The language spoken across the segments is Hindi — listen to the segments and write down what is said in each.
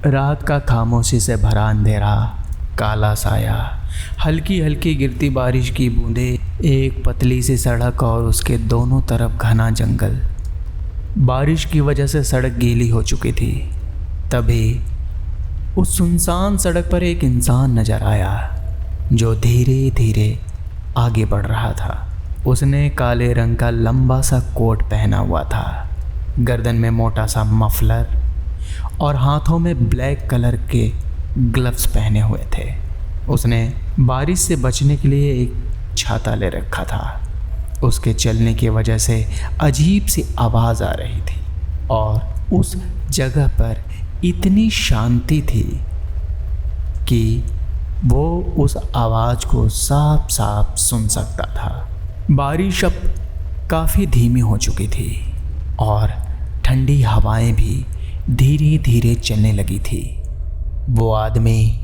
रात का खामोशी से भरा अंधेरा, काला साया, हल्की हल्की गिरती बारिश की बूंदें, एक पतली सी सड़क और उसके दोनों तरफ घना जंगल। बारिश की वजह से सड़क गीली हो चुकी थी। तभी उस सुनसान सड़क पर एक इंसान नजर आया जो धीरे धीरे आगे बढ़ रहा था। उसने काले रंग का लंबा सा कोट पहना हुआ था, गर्दन में मोटा सा मफलर और हाथों में ब्लैक कलर के ग्लव्स पहने हुए थे। उसने बारिश से बचने के लिए एक छाता ले रखा था। उसके चलने की वजह से अजीब सी आवाज़ आ रही थी और उस जगह पर इतनी शांति थी कि वो उस आवाज़ को साफ साफ सुन सकता था। बारिश अब काफ़ी धीमी हो चुकी थी और ठंडी हवाएं भी धीरे धीरे चलने लगी थी। वो आदमी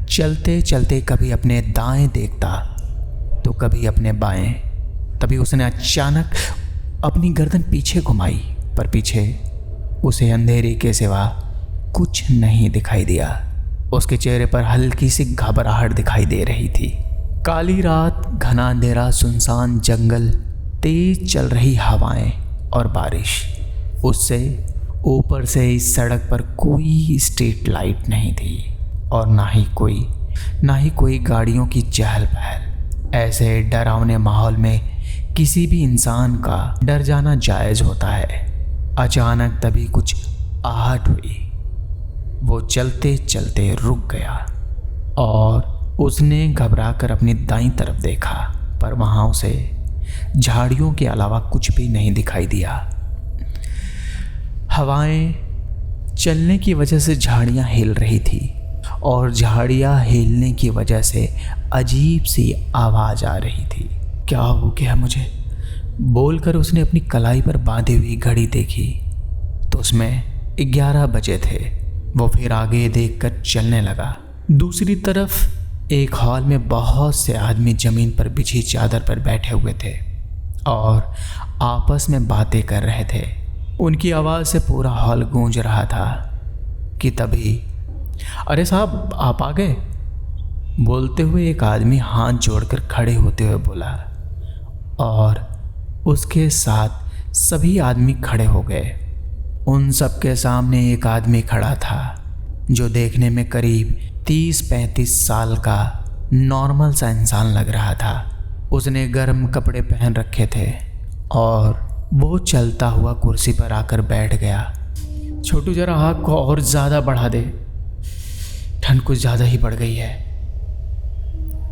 चलते चलते कभी अपने दाएं देखता तो कभी अपने बाएं। तभी उसने अचानक अपनी गर्दन पीछे घुमाई, पर पीछे उसे अंधेरे के सिवा कुछ नहीं दिखाई दिया। उसके चेहरे पर हल्की सी घबराहट दिखाई दे रही थी। काली रात, घना अंधेरा, सुनसान जंगल, तेज चल रही हवाएं और बारिश। उससे ऊपर से इस सड़क पर कोई स्ट्रीट लाइट नहीं थी और ना ही कोई गाड़ियों की चहल पहल। ऐसे डरावने माहौल में किसी भी इंसान का डर जाना जायज़ होता है। अचानक तभी कुछ आहट हुई। वो चलते चलते रुक गया और उसने घबराकर अपनी दाईं तरफ देखा, पर वहाँ उसे झाड़ियों के अलावा कुछ भी नहीं दिखाई दिया। हवाएं चलने की वजह से झाड़ियाँ हिल रही थी और झाड़ियाँ हिलने की वजह से अजीब सी आवाज़ आ रही थी। क्या हो गया मुझे, बोलकर उसने अपनी कलाई पर बांधी हुई घड़ी देखी तो उसमें 11 बजे थे। वो फिर आगे देखकर चलने लगा। दूसरी तरफ एक हॉल में बहुत से आदमी ज़मीन पर बिछी चादर पर बैठे हुए थे और आपस में बातें कर रहे थे। उनकी आवाज़ से पूरा हॉल गूंज रहा था कि तभी, अरे साहब आप आ गए, बोलते हुए एक आदमी हाथ जोड़कर खड़े होते हुए बोला और उसके साथ सभी आदमी खड़े हो गए। उन सब के सामने एक आदमी खड़ा था जो देखने में करीब 30-35 साल का नॉर्मल सा इंसान लग रहा था। उसने गर्म कपड़े पहन रखे थे और वो चलता हुआ कुर्सी पर आकर बैठ गया। छोटू जरा आग को और ज़्यादा बढ़ा दे, ठंड कुछ ज़्यादा ही बढ़ गई है।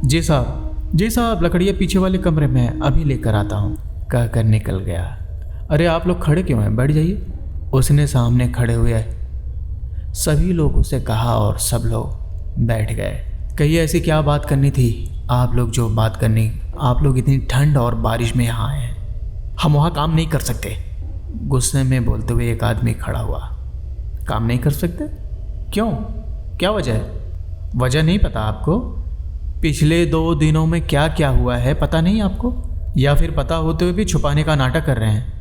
जी साहब लकड़ियाँ पीछे वाले कमरे में अभी लेकर आता हूँ, कहकर निकल गया। अरे आप लोग खड़े क्यों हैं, बैठ जाइए, उसने सामने खड़े हुए सभी लोगों से कहा और सब लोग बैठ गए। कहिए ऐसी क्या बात करनी थी आप लोग इतनी ठंड और बारिश में यहाँ आए हैं। हम वहाँ काम नहीं कर सकते, गुस्से में बोलते हुए एक आदमी खड़ा हुआ। काम नहीं कर सकते? क्यों, क्या वजह है? वजह नहीं पता आपको? पिछले 2 दिनों में क्या क्या हुआ है पता नहीं आपको, या फिर पता होते हुए भी छुपाने का नाटक कर रहे हैं?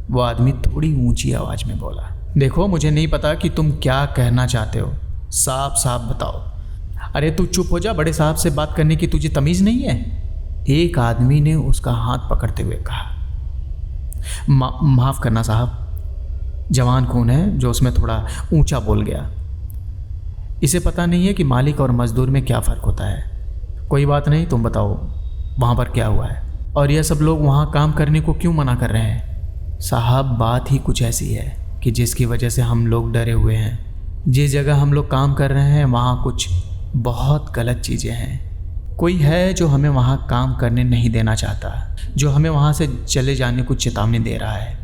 वो आदमी थोड़ी ऊंची आवाज़ में बोला। देखो मुझे नहीं पता कि तुम क्या कहना चाहते हो, साफ साफ बताओ। अरे तू चुप हो जा, बड़े साहब से बात करने की तुझे तमीज़ नहीं है? एक आदमी ने उसका हाथ पकड़ते हुए कहा। माफ़ करना साहब, जवान खून है जो उसमें थोड़ा ऊंचा बोल गया। इसे पता नहीं है कि मालिक और मज़दूर में क्या फ़र्क होता है। कोई बात नहीं, तुम बताओ वहाँ पर क्या हुआ है और यह सब लोग वहाँ काम करने को क्यों मना कर रहे हैं? साहब बात ही कुछ ऐसी है कि जिसकी वजह से हम लोग डरे हुए हैं। जिस जगह हम लोग काम कर रहे हैं वहाँ कुछ बहुत गलत चीज़ें हैं। कोई है जो हमें वहाँ काम करने नहीं देना चाहता, जो हमें वहाँ से चले जाने को चेतावनी दे रहा है।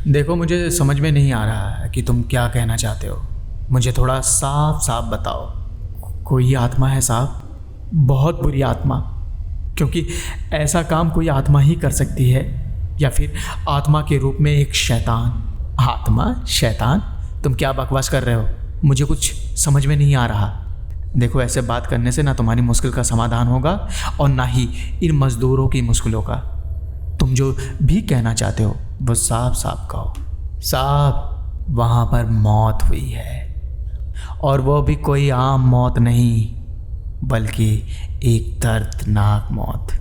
देखो मुझे समझ में नहीं आ रहा है कि तुम क्या कहना चाहते हो, मुझे थोड़ा साफ साफ बताओ। कोई आत्मा है साहब, बहुत बुरी आत्मा, क्योंकि ऐसा काम कोई आत्मा ही कर सकती है, या फिर आत्मा के रूप में एक शैतान। आत्मा, शैतान, तुम क्या बकवास कर रहे हो? मुझे कुछ समझ में नहीं आ रहा। देखो ऐसे बात करने से ना तुम्हारी मुश्किल का समाधान होगा और ना ही इन मज़दूरों की मुश्किलों का। तुम जो भी कहना चाहते हो वो साफ साफ कहो। साहब वहाँ पर मौत हुई है, और वो भी कोई आम मौत नहीं, बल्कि एक दर्दनाक मौत।